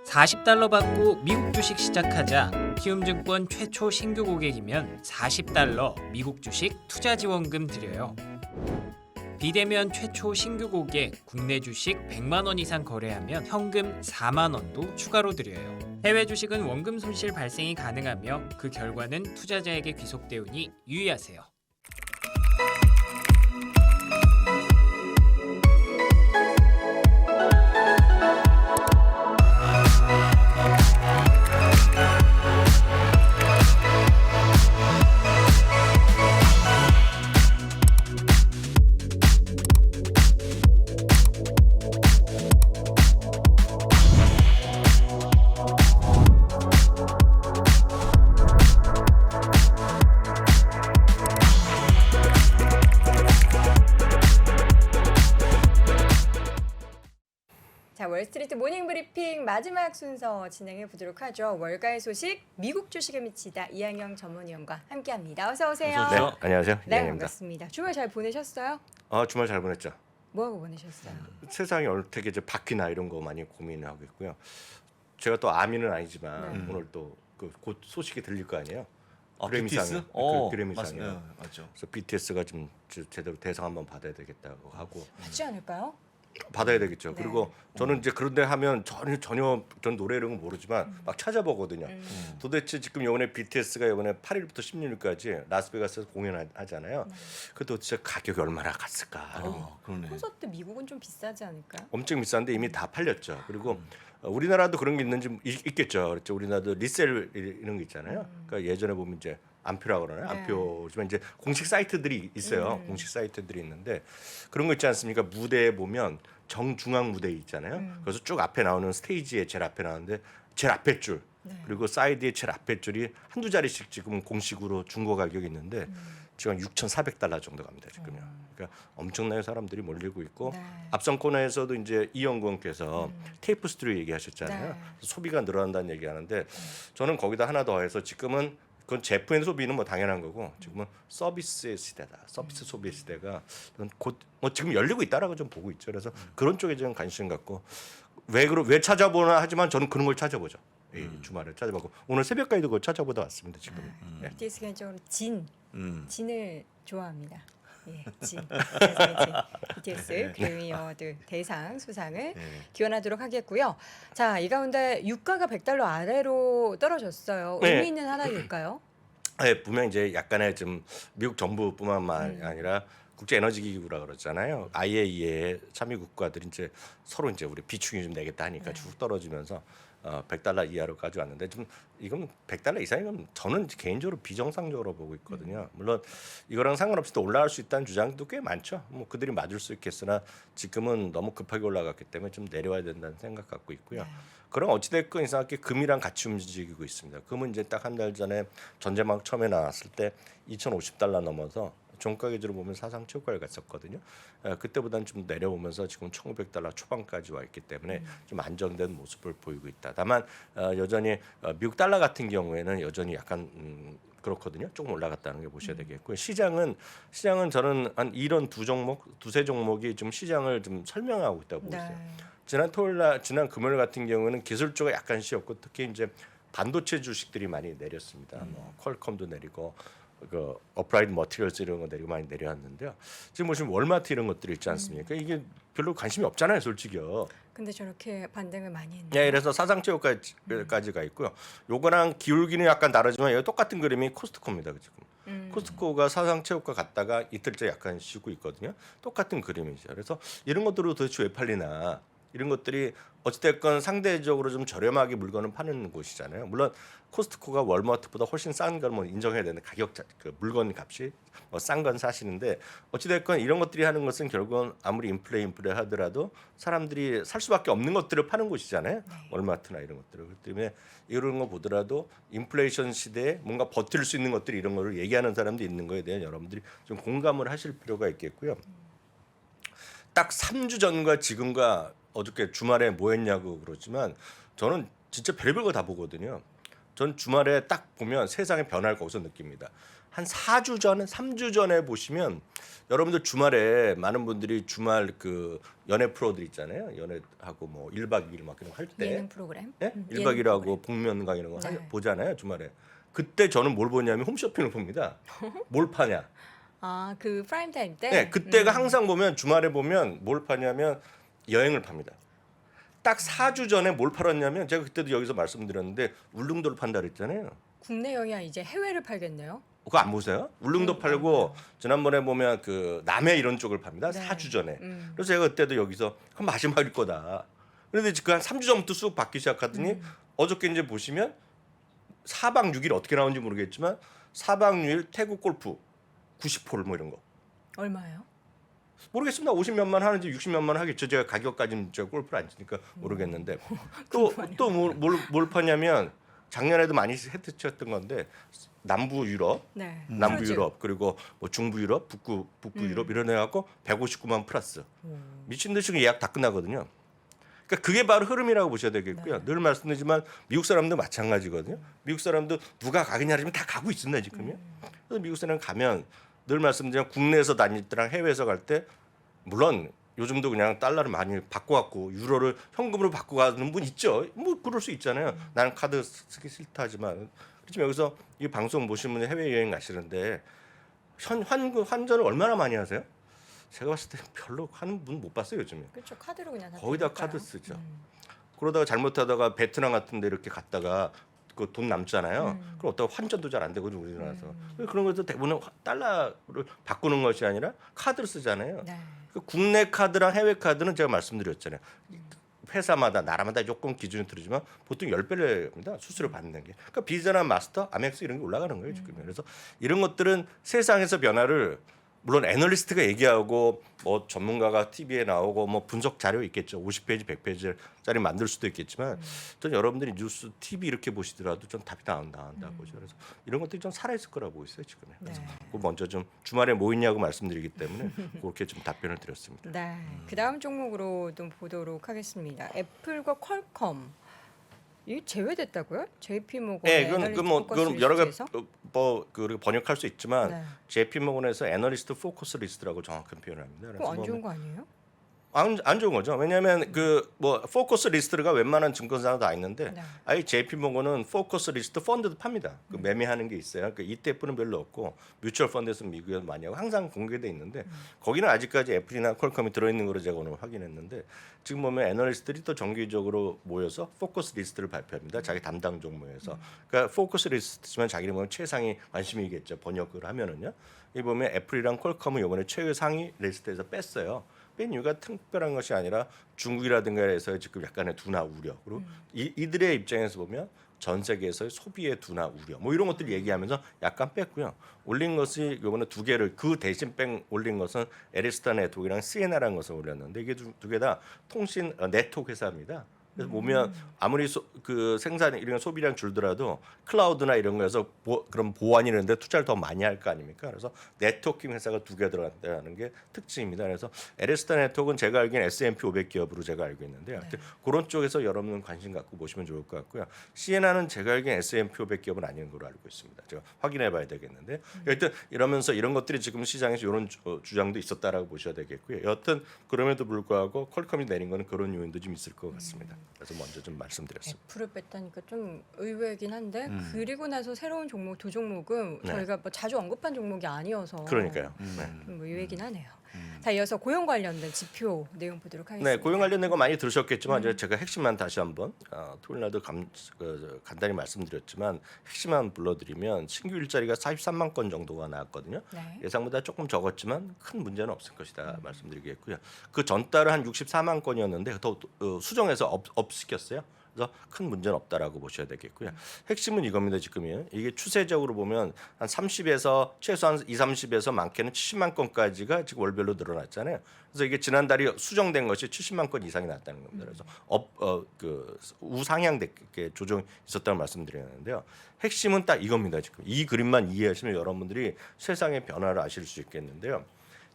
$40 받고 미국 주식 시작하자. 키움증권 최초 신규 고객이면 $40 미국 주식 투자 지원금 드려요. 비대면 최초 신규 고객 국내 주식 100만 원 이상 거래하면 현금 4만 원도 추가로 드려요. 해외 주식은 원금 손실 발생이 가능하며 그 결과는 투자자에게 귀속되오니 유의하세요. 자, 월스트리트 모닝 브리핑 마지막 순서 진행해 보도록 하죠. 월가의 소식, 미국 주식에 미치다 이항영 전문위원과 함께합니다. 어서 오세요. 네, 안녕하세요. 네, 이항영입니다. 반갑습니다. 주말 잘 보내셨어요? 주말 잘 보냈죠. 뭐 하고 보내셨어요? 세상이 어떻게 이제 바뀌나 이런 거 많이 고민하고 있고요. 제가 또 아미는 아니지만 오늘 또 곧 소식이 들릴 거 아니에요. 그래미상, BTS? 그래미상이요. 맞아요. 맞죠. 그래서 BTS가 좀 제대로 대상 한번 받아야 되겠다고 하고 받지 않을까요? 받아야 되겠죠. 네. 그리고 저는 이제 그런데 하면 전혀 전 노래 이런 거 모르지만 막 찾아보거든요. 도대체 지금 이번에 BTS가 이번에 8일부터 16일까지 라스베가스에서 공연하잖아요. 그 도대체 가격이 얼마나 갔을까? 그러네. 콘서트 미국은 좀 비싸지 않을까요? 엄청 비싼데 이미 다 팔렸죠. 그리고 우리나라도 그런 게 있는지 있겠죠. 그렇죠. 우리나라도 리셀 이런 게 있잖아요. 그러니까 예전에 보면 이제 안표라고 그러나요? 네. 안표지만 이제 공식 사이트들이 있어요. 공식 사이트들이 있는데 그런 거 있지 않습니까? 무대에 보면 정중앙 무대 있잖아요. 그래서 쭉 앞에 나오는 스테이지에 제일 앞에 나오는데 제일 앞에 줄 그리고 사이드에 제일 앞에 줄이 한두 자리씩 지금 공식으로 중고 가격이 있는데 지금 $6,400 정도 갑니다 지금요. 그러니까 엄청나게 사람들이 몰리고 있고 네. 앞선 코너에서도 이제 이영권께서 테이프 스토리 얘기하셨잖아요. 네. 소비가 늘어난다는 얘기하는데 저는 거기다 하나 더 해서 지금은 그건 제품의 소비는 뭐 당연한 거고 지금은 서비스의 시대다. 서비스 소비의 시대가 곧 뭐 지금 열리고 있다라고 좀 보고 있죠. 그래서 그런 쪽에 좀 관심 갖고 왜 찾아보나 하지만 저는 그런 걸 찾아보죠. 이 주말에 찾아보고 오늘 새벽까지도 그걸 찾아보다 왔습니다. 지금. 네. BTS 개인적으로 진을 좋아합니다. 예, 진. BTS 그래미 어워드 대상 수상을 기원하도록 하겠고요. 자, 이 가운데 유가가 $100 아래로 떨어졌어요. 네. 의미 있는 하락일까요? 네, 분명 이제 약간의 좀 미국 정부뿐만 아니라 국제 에너지 기구라 그러잖아요. IAEA 참여 국가들이 이제 서로 이제 우리 비축이 좀 내겠다 하니까 쭉 떨어지면서 $100 이하로 가져왔는데 좀 이건 $100 이상이면 저는 개인적으로 비정상적으로 보고 있거든요. 물론 이거랑 상관없이 또 올라갈 수 있다는 주장도 꽤 많죠. 뭐 그들이 맞을 수 있겠으나 지금은 너무 급하게 올라갔기 때문에 좀 내려와야 된다는 생각 갖고 있고요. 그럼 어찌됐건 이상하게 금이랑 같이 움직이고 있습니다. 금은 이제 딱 한 달 전에 전쟁막 처음에 나왔을 때 $2,050 넘어서 종가 기준으로 보면 사상 최고가를 갔었거든요. 그때보다는 좀 내려오면서 지금 $1,500 초반까지 와 있기 때문에 좀 안정된 모습을 보이고 있다. 다만 여전히 미국 달러 같은 경우에는 여전히 약간 그렇거든요. 조금 올라갔다는 게 보셔야 되겠고요. 시장은 저는 한 이런 두세 종목이 좀 시장을 좀 설명하고 있다고 보고 있어요. 지난 금요일 같은 경우는 기술주가 약간 쉬었고 특히 이제 반도체 주식들이 많이 내렸습니다. 뭐 퀄컴도 내리고 그 어플라이드 머티리얼스 이런 거 내리고 많이 내려왔는데요. 지금 보시면 월마트 이런 것들이 있지 않습니까? 이게 별로 관심이 없잖아요, 솔직히요. 근데 저렇게 반등을 많이 했네요. 네, 그래서 사상체육까지가 있고요. 요거랑 기울기는 약간 다르지만 여기 똑같은 그림이 코스트코입니다, 지금. 코스트코가 사상체육과 갔다가 이틀째 약간 쉬고 있거든요. 똑같은 그림이죠. 그래서 이런 것들로 도대체 왜 팔리나? 이런 것들이 어찌됐건 상대적으로 좀 저렴하게 물건을 파는 곳이잖아요. 물론 코스트코가 월마트보다 훨씬 싼 걸 뭐 인정해야 되는데 그 물건 값이 뭐 싼 건 사실인데 어찌됐건 이런 것들이 하는 것은 결국은 아무리 인플레 하더라도 사람들이 살 수밖에 없는 것들을 파는 곳이잖아요. 월마트나 이런 것들을. 그렇기 때문에 이런 거 보더라도 인플레이션 시대에 뭔가 버틸 수 있는 것들이 이런 거를 얘기하는 사람도 있는 거에 대한 여러분들이 좀 공감을 하실 필요가 있겠고요. 딱 3주 전과 지금과 어저께 주말에 뭐 했냐고 그러지만 저는 진짜 별별 거 다 보거든요. 전 주말에 딱 보면 세상의 변화를 거기서 느낍니다. 한 4주 전에 3주 전에 보시면 여러분들 주말에 많은 분들이 주말 그 연애 프로들 있잖아요. 연애하고 뭐 1박 2일 막 그런 거 할 때 예능 프로그램. 예? 예능 1박 2일하고 프로그램. 복면가 이런 거 네. 보잖아요. 주말에. 그때 저는 뭘 보냐면 홈쇼핑을 봅니다. 뭘 파냐. 아, 그 프라임 타임 때. 네, 그때가 항상 보면 주말에 보면 뭘 파냐면 여행을 팝니다. 딱 4주 전에 뭘 팔았냐면 제가 그때도 여기서 말씀드렸는데 울릉도를 판다 그랬잖아요. 국내 여행이 이제 해외를 팔겠네요. 그거 안 보세요? 울릉도 팔고 지난번에 보면 그 남해 이런 쪽을 팝니다. 네. 4주 전에. 그래서 제가 그때도 여기서 그럼 마지막일 거다. 그런데 지금 한 3주 전부터 쑥 받기 시작하더니 어저께 이제 보시면 4박 6일 어떻게 나온지 모르겠지만 4박 6일 태국 골프 90홀 뭐 이런 거. 얼마예요? 모르겠습니다. 50몇만 하는지 60몇만 하겠죠. 제가 가격까지는 제가 골프를 안 치니까 모르겠는데 또 뭘 파냐면 작년에도 많이 헤드쳤던 건데 남부 유럽, 네. 남부 크루즈. 유럽 그리고 뭐 중부 유럽, 북부 유럽 이런 애 갖고 159만 플러스 미친 듯이 예약 다 끝나거든요. 그러니까 그게 바로 흐름이라고 보셔야 되겠고요. 네. 늘 말씀드리지만 미국 사람도 마찬가지거든요. 미국 사람도 누가 가겠냐 하면 다 가고 있습니다 지금요. 그래서 미국 사람 가면 늘 말씀드리면 국내에서 다닐 때랑 해외에서 갈 때 물론 요즘도 그냥 달러를 많이 바꿔갖고 유로를 현금으로 바꿔 가는 분 있죠. 뭐 그럴 수 있잖아요. 나는 카드 쓰기 싫다 하지만 그렇지만 여기서 이 방송 보시면 해외 여행 가시는데 환전을 얼마나 많이 하세요? 제가 봤을 때 별로 하는 분 못 봤어요 요즘에. 그렇죠. 카드로 그냥 다 거의 다 되니까요. 카드 쓰죠. 그러다가 잘못하다가 베트남 같은 데 이렇게 갔다가 그 돈 남잖아요. 그럼 어떤 환전도 잘 안 되거든요 우리나라에서. 그런 것도 대부분 달러를 바꾸는 것이 아니라 카드를 쓰잖아요. 네. 그 국내 카드랑 해외 카드는 제가 말씀드렸잖아요. 회사마다 나라마다 조금 기준이 다르지만 보통 10배입니다. 수수료 받는 게. 그러니까 비자나 마스터, 아멕스 이런 게 올라가는 거예요 지금. 그래서 이런 것들은 세상에서 변화를 물론 애널리스트가 얘기하고 뭐 전문가가 TV에 나오고 뭐 분석 자료 있겠죠. 50페이지, 100페이지짜리 만들 수도 있겠지만 전 여러분들이 뉴스, TV 이렇게 보시더라도 좀 답이 나온다고 보죠. 그래서 이런 것들이 좀 살아 있을 거라고 보고 있어요 지금에. 그래서 네. 그거 먼저 좀 주말에 뭐 있냐고 말씀드리기 때문에 그렇게 좀 답변을 드렸습니다. 네. 그 다음 종목으로 좀 보도록 하겠습니다. 애플과 퀄컴. 이 제외됐다고요? JP 모건. 네, 그건 여러 가지 그 번역할 수 있지만 네. JP 모건에서 애널리스트 포커스 리스트라고 정확한 표현을 합니다. 그거 안 좋은 거 아니에요? 안 좋은 거죠. 왜냐하면 그 뭐 포커스 리스트가 웬만한 증권사가 다 있는데 네. 아예 JP 모건은 포커스 리스트 펀드도 팝니다. 그 매매하는 게 있어요. 그 ETF는 별로 없고 뮤추얼 펀드에서 미국에서 많이 하고 항상 공개돼 있는데 거기는 아직까지 애플이나 퀄컴이 들어있는 거로 제가 오늘 확인했는데 지금 보면 애널리스트들이 또 정기적으로 모여서 포커스 리스트를 발표합니다. 자기 담당 종목에서. 그러니까 포커스 리스트지만 자기는 보면 최상위 관심이겠죠. 번역을 하면은요. 이 보면 애플이랑 퀄컴은 이번에 최상위 리스트에서 뺐어요. 뺀 이유가 특별한 것이 아니라 중국이라든가 해서 지금 약간의 둔화 우려 그리고 이들의 입장에서 보면 전 세계에서의 소비의 둔화 우려 뭐 이런 것들 얘기하면서 약간 뺐고요. 올린 것이 이번에 두 개를 그 대신 올린 것은 에리스타 네트워크랑 시에나라는 것을 올렸는데 이게 두 개 다 통신 네트워크 회사입니다. 그래서 보면 아무리 그 생산 이런 소비량 줄더라도 클라우드나 이런 거에서 그런 보안 이런 데 투자를 더 많이 할 거 아닙니까? 그래서 네트워킹 회사가 두 개 들어간다는 게 특징입니다. 그래서 에레스타 네트워크는 제가 알기엔 S&P 500 기업으로 제가 알고 있는데 하여튼 그런 쪽에서 여러분은 관심 갖고 보시면 좋을 것 같고요. 시에나는 제가 알기엔 S&P 500 기업은 아닌 걸로 알고 있습니다. 제가 확인해 봐야 되겠는데 하여튼 이러면서 이런 것들이 지금 시장에서 이런 주장도 있었다라고 보셔야 되겠고요. 여하튼 그럼에도 불구하고 퀄컴이 내린 거는 그런 요인도 좀 있을 것 같습니다. 그래서 먼저 좀 말씀드렸습니다. 애플을 뺐다니까 좀 의외이긴 한데 그리고 나서 새로운 종목 두 종목은 네. 저희가 뭐 자주 언급한 종목이 아니어서 그러니까요. 네. 좀 의외이긴 하네요. 자, 이어서 고용 관련된 지표 내용 보도록 하겠습니다. 네, 고용 관련된 거 많이 들으셨겠지만 이제 제가 핵심만 다시 한번 토요일 날도 간단히 말씀드렸지만 핵심만 불러드리면 신규 일자리가 43만 건 정도가 나왔거든요. 네. 예상보다 조금 적었지만 큰 문제는 없을 것이다 말씀드리겠고요. 그 전달은 한 64만 건이었는데 더 수정해서 업시켰어요. 그래서 큰 문제는 없다라고 보셔야 되겠고요. 핵심은 이겁니다. 지금이요. 이게 추세적으로 보면 한 30에서 최소한 30에서 많게는 70만 건까지가 지금 월별로 늘어났잖아요. 그래서 이게 지난달이 수정된 것이 70만 건 이상이 났다는 겁니다. 그래서 그 우상향되게 조정이 있었다는 말씀드렸는데요. 핵심은 딱 이겁니다. 지금 이 그림만 이해하시면 여러분들이 세상의 변화를 아실 수 있겠는데요.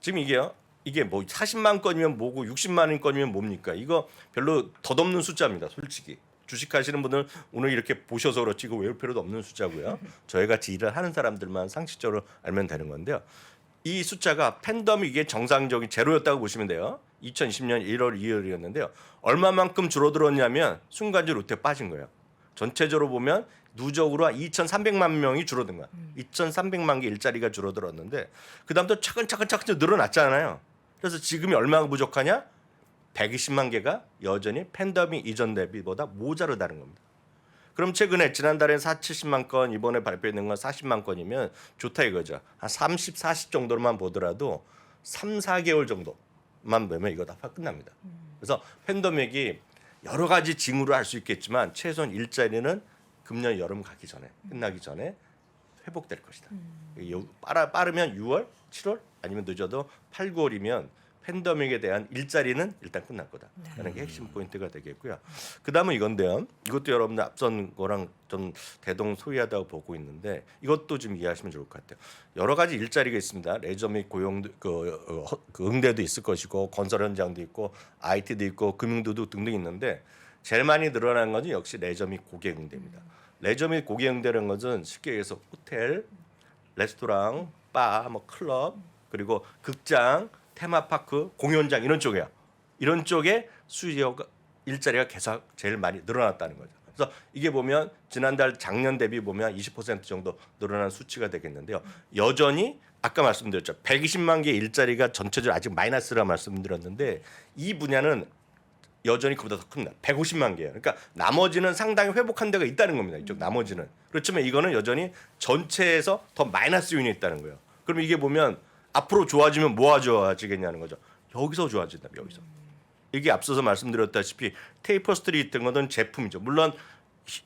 지금 이게 뭐 40만 건이면 뭐고 60만 건이면 뭡니까? 이거 별로 덧없는 숫자입니다. 솔직히 주식하시는 분들 오늘 이렇게 보셔서 그렇지 이거 외울 필요도 없는 숫자고요. 저희 같이 일을 하는 사람들만 상식적으로 알면 되는 건데요. 이 숫자가 팬덤이 이게 정상적인 제로였다고 보시면 돼요. 2020년 1월 2일이었는데요. 얼마만큼 줄어들었냐면 순간적으로 롯데 빠진 거예요. 전체적으로 보면 누적으로 2,300만 명이 줄어든 거야. 2,300만 개 일자리가 줄어들었는데 그다음부터 차근차근 늘어났잖아요. 그래서 지금이 얼마가 부족하냐? 120만 개가 여전히 팬덤이 이전 대비보다 모자르다는 겁니다. 그럼 최근에 지난달에 70만 건 이번에 발표된 건 40만 건이면 좋다 이거죠. 한 30, 40 정도로만 보더라도 3, 4개월 정도만 보면 이거 다 끝납니다. 그래서 팬덤액이 여러 가지 징후를 알 수 있겠지만 최소한 일자리는 금년 여름 가기 전에 끝나기 전에 회복될 것이다. 빠르면 6월, 7월 아니면 늦어도 8, 9월이면 팬데믹에 대한 일자리는 일단 끝날 거다라는 게 핵심 포인트가 되겠고요. 그다음은 이건데요. 이것도 여러분들 앞선 거랑 좀 대동소이하다고 보고 있는데 이것도 좀 이해하시면 좋을 것 같아요. 여러 가지 일자리가 있습니다. 레저 및 고용 그 응대도 있을 것이고 건설 현장도 있고 IT도 있고 금융도도 등등 있는데 제일 많이 늘어나는 것은 역시 레저 및 고객 응대입니다. 레저 및 고객 응대라는 것은 쉽게 얘기해서 호텔, 레스토랑, 바, 뭐 클럽 그리고 극장 테마파크, 공연장 이런 쪽이야. 이런 쪽에 수요가 일자리가 계속 제일 많이 늘어났다는 거죠. 그래서 이게 보면 지난달 작년 대비 보면 20% 정도 늘어난 수치가 되겠는데요. 여전히 아까 말씀드렸죠. 120만 개 일자리가 전체적으로 아직 마이너스라 말씀드렸는데 이 분야는 여전히 그보다 더 큽니다. 150만 개예요. 그러니까 나머지는 상당히 회복한 데가 있다는 겁니다. 이쪽 나머지는. 그렇지만 이거는 여전히 전체에서 더 마이너스 요인이 있다는 거예요. 그럼 이게 보면 앞으로 좋아지면 뭐가 좋아지겠냐는 거죠. 여기서 좋아진다. 여기서. 이게 앞서서 말씀드렸다시피 테이퍼 스트리트 같은 것은 제품이죠. 물론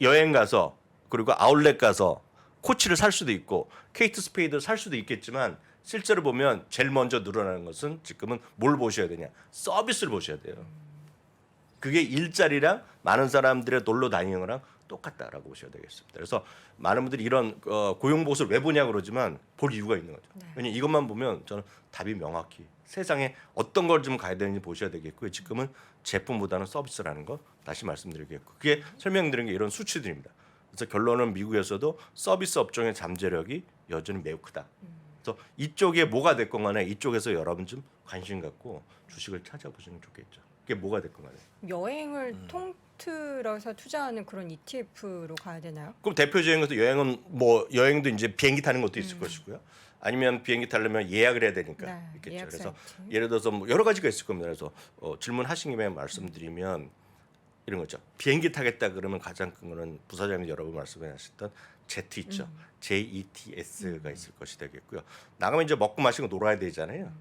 여행 가서 그리고 아울렛 가서 코치를 살 수도 있고 케이트 스페이드를 살 수도 있겠지만 실제로 보면 제일 먼저 늘어나는 것은 지금은 뭘 보셔야 되냐. 서비스를 보셔야 돼요. 그게 일자리랑 많은 사람들의 놀러 다니는 거랑 똑같다라고 보셔야 되겠습니다. 그래서 많은 분들이 이런 고용 보수를 왜 보냐 그러지만 볼 이유가 있는 거죠. 왜냐면 이것만 보면 저는 답이 명확히 세상에 어떤 걸 좀 가야 되는지 보셔야 되겠고요. 지금은 제품보다는 서비스라는 거 다시 말씀드리겠고 그게 설명드린 게 이런 수치들입니다. 그래서 결론은 미국에서도 서비스 업종의 잠재력이 여전히 매우 크다. 그래서 이쪽에 뭐가 됐건 간에 이쪽에서 여러분 좀 관심 갖고 주식을 찾아보시면 좋겠죠. 그게 뭐가 됐건 간에. 여행을 통틀어서 투자하는 그런 ETF로 가야 되나요? 그럼 대표적인 것도 여행은 뭐 여행도 이제 비행기 타는 것도 있을 것이고요. 아니면 비행기 타려면 예약을 해야 되니까 네, 있겠죠. 예약 그래서 사이트. 예를 들어서 뭐 여러 가지가 있을 겁니다. 그래서 질문하신 김에 말씀드리면 이런 거죠. 비행기 타겠다 그러면 가장 큰 거는 부사장님 여러 번 말씀하셨던 제트 있죠. JETS가 있을 것이 되겠고요. 나가면 이제 먹고 마시고 놀아야 되잖아요.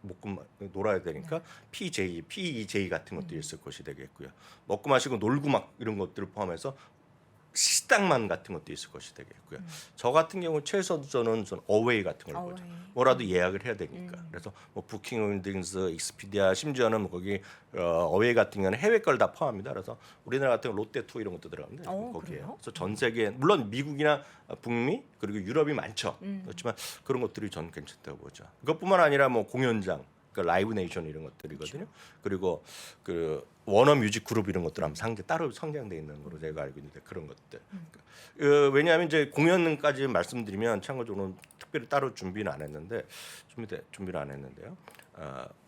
먹고 놀아야 되니까 PEJ 같은 것도 있을 것이 되겠고요. 먹고 마시고 놀고 막 이런 것들을 포함해서 식당만 같은 것도 있을 것이 되겠고요. 저 같은 경우 최소 저는 어웨이 같은 걸 보죠. 뭐라도 예약을 해야 되니까. 그래서 뭐 부킹홀딩스, 익스피디아, 심지어는 뭐 거기 어웨이 같은 경우는 해외 걸 다 포함합니다. 그래서 우리나라 같은 경우 롯데투 이런 것도 들어갑니다. 거기에. 그래요? 그래서 전 세계 물론 미국이나 북미 그리고 유럽이 많죠. 그렇지만 그런 것들이 저는 괜찮다고 보죠. 그것뿐만 아니라 뭐 공연장 그 라이브 네이션 이런 것들이거든요. 그리고 그 워너 뮤직 그룹 이런 것들 한번 따로 성장돼 있는 거로 제가 알고 있는데 그런 것들. 왜냐하면 이제 공연까지 말씀드리면 참고적으로 특별히 따로 준비는 안 했는데 준비를 안 했는데요.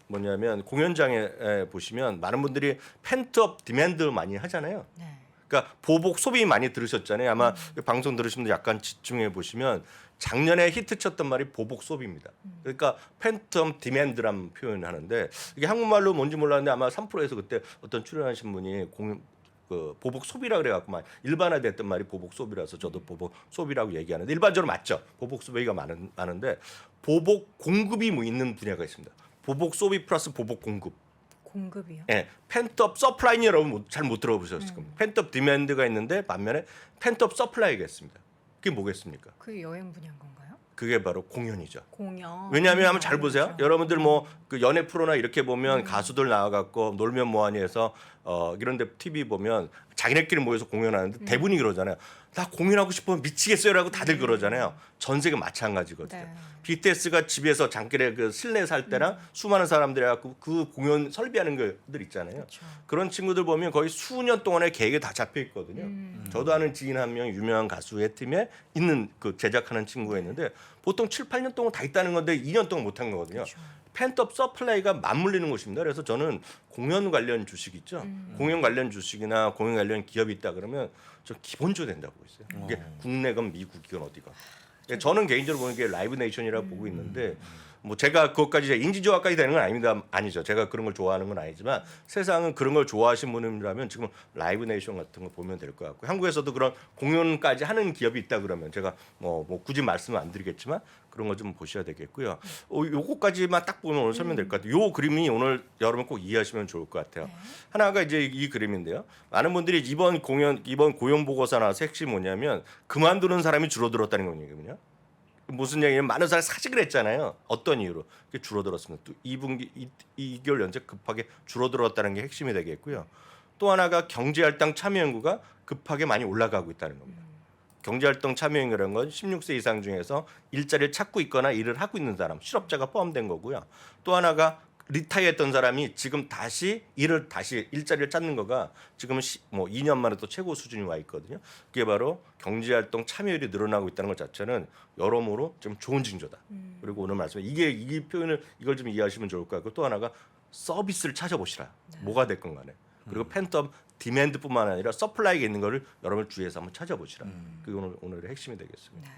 뭐냐면 공연장에 보시면 많은 분들이 펜트업 디맨드 많이 하잖아요. 네. 그러니까 보복 소비 많이 들으셨잖아요. 아마 방송 들으신 분들 약간 집중해 보시면 작년에 히트쳤던 말이 보복 소비입니다. 그러니까 팬텀 디맨드라는 표현을 하는데 이게 한국말로 뭔지 몰랐는데 아마 3프로에서 그때 어떤 출연하신 분이 보복 소비라 그래갖고 막 일반화됐던 말이 보복 소비라서 저도 보복 소비라고 얘기하는데 일반적으로 맞죠. 보복 소비가 많은데 보복 공급이 뭐 있는 분야가 있습니다. 보복 소비 플러스 보복 공급. 공급이요? 예, 펜트업 서플라이 여러분 잘 못 들어보셨을 겁니다. 펜트업 디맨드가 있는데 반면에 펜트업 서플라이가 있습니다. 그게 뭐겠습니까? 그게 여행 분야인 건가요? 그게 바로 공연이죠. 공연. 왜냐하면 한번 잘 보세요. 그렇죠. 여러분들 뭐 그 연애 프로나 이렇게 보면 가수들 나와갖고 놀면 뭐하니 해서 이런데 TV 보면 자기네끼리 모여서 공연하는데 대부분이 그러잖아요. 나 공연하고 싶으면 미치겠어요라고 다들 그러잖아요. 전 세계 마찬가지거든요. 네. BTS가 집에서 장길에 그 실내 살 때랑 수많은 사람들이 갖고 그 공연 설비하는 것들 있잖아요. 그렇죠. 그런 친구들 보면 거의 수년 동안의 계획이 다 잡혀 있거든요. 저도 아는 지인 한 명 유명한 가수의 팀에 있는 그 제작하는 친구가 있는데 보통 7, 8년 동안 다 있다는 건데 2년 동안 못 한 거거든요. 그렇죠. 팬톱 서플라이가 맞물리는 것입니다. 그래서 저는 공연 관련 주식 있죠. 공연 관련 주식이나 공연 관련 기업이 있다 그러면 저 기본적으로 된다고 있어요. 이게 국내건 미국이건 어디건. 저는 개인적으로 보는 게 라이브 네이션이라고 보고 있는데 뭐 제가 그것까지 이제 인지조화까지 되는 건 아닙니다. 아니죠. 제가 그런 걸 좋아하는 건 아니지만 세상은 그런 걸 좋아하시는 분이라면 지금 라이브 네이션 같은 거 보면 될 것 같고 한국에서도 그런 공연까지 하는 기업이 있다 그러면 제가 뭐 굳이 말씀을 안 드리겠지만 그런 거 좀 보셔야 되겠고요. 요거까지만 딱 보면 오늘 설명될 것 같아요. 요 그림이 오늘 여러분 꼭 이해하시면 좋을 것 같아요. 하나가 이제 이 그림인데요. 많은 분들이 이번 고용 보고서 나와서 핵심이 뭐냐면 그만두는 사람이 줄어들었다는 거거든요. 무슨 얘기냐면 많은 사람이 사직을 했잖아요. 어떤 이유로? 그게 줄어들었습니다. 또 2분기 2개월 연속 급하게 줄어들었다는 게 핵심이 되겠고요. 또 하나가 경제할당 참여 인구가 급하게 많이 올라가고 있다는 겁니다. 경제활동 참여 인구라는 건 16세 이상 중에서 일자리를 찾고 있거나 일을 하고 있는 사람, 실업자가 포함된 거고요. 또 하나가 리타이어했던 사람이 지금 다시 일자리를 찾는 거가 지금은 2년 만에 또 최고 수준이 와 있거든요. 그게 바로 경제활동 참여율이 늘어나고 있다는 것 자체는 여러모로 좀 좋은 징조다. 그리고 오늘 말씀 이 표현을 이걸 좀 이해하시면 좋을 것 같고 또 하나가 서비스를 찾아보시라. 뭐가 됐건 간에. 그리고 팬텀 디맨드뿐만 아니라 서플라이가 있는 거를 여러분 주위에서 한번 찾아보시라. 그게 오늘의 핵심이 되겠습니다.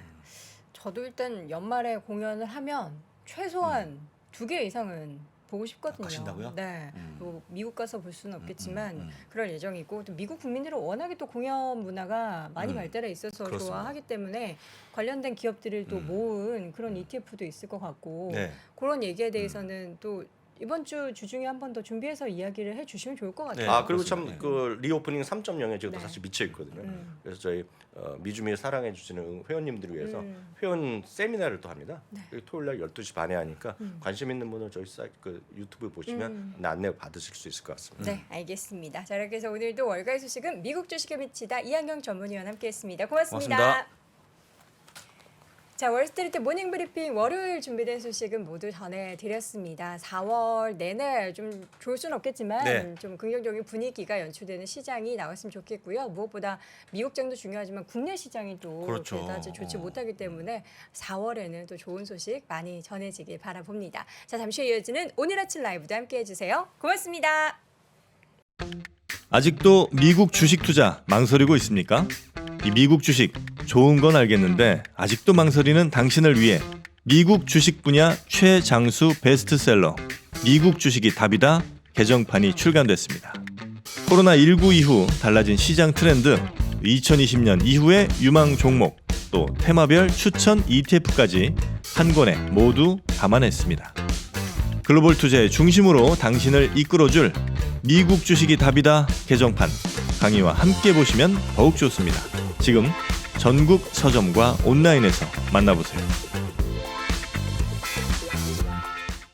저도 일단 연말에 공연을 하면 최소한 2개 이상은 보고 싶거든요. 가신다고요? 네. 뭐 미국 가서 볼 수는 없겠지만 그럴 예정이고 또 미국 국민들은 워낙에 또 공연 문화가 많이 발달해 있어서 그렇습니다. 좋아하기 때문에 관련된 기업들을 또 모은 그런 ETF도 있을 것 같고 네. 그런 얘기에 대해서는 또 이번 주 주중에 한 번 더 준비해서 이야기를 해주시면 좋을 것 같아요. 아 그리고 참 그렇습니다. 그 리오프닝 3.0에 지금 네. 사실 미쳐 있거든요. 그래서 저희 미주미 사랑해 주시는 회원님들을 위해서 회원 세미나를 또 합니다. 토요일 날 12시 반에 하니까 관심 있는 분은 저희 사이트 그 유튜브 보시면 안내 받으실 수 있을 것 같습니다. 네, 알겠습니다. 자, 이렇게 해서 오늘도 월가의 소식은 미국 주식에 미치다 이한경 전문위원 함께했습니다. 고맙습니다. 고맙습니다. 자, 월스트리트 모닝 브리핑 월요일 준비된 소식은 모두 전해드렸습니다. 4월 내내 좀 좋을 수는 없겠지만 네. 좀 긍정적인 분위기가 연출되는 시장이 나왔으면 좋겠고요. 무엇보다 미국 장도 중요하지만 국내 시장이 또 그렇죠. 그다지 좋지 못하기 때문에 4월에는 또 좋은 소식 많이 전해지길 바라봅니다. 자, 잠시 후에 이어지는 오늘 아침 라이브도 함께해 주세요. 고맙습니다. 아직도 미국 주식 투자 망설이고 있습니까? 이 미국 주식 좋은 건 알겠는데 아직도 망설이는 당신을 위해 미국 주식 분야 최장수 베스트셀러 미국 주식이 답이다 개정판이 출간됐습니다. 코로나19 이후 달라진 시장 트렌드, 2020년 이후의 유망 종목, 또 테마별 추천 ETF까지 한 권에 모두 담아냈습니다. 글로벌 투자의 중심으로 당신을 이끌어줄 미국 주식이 답이다 개정판 강의와 함께 보시면 더욱 좋습니다. 지금 전국 서점과 온라인에서 만나보세요.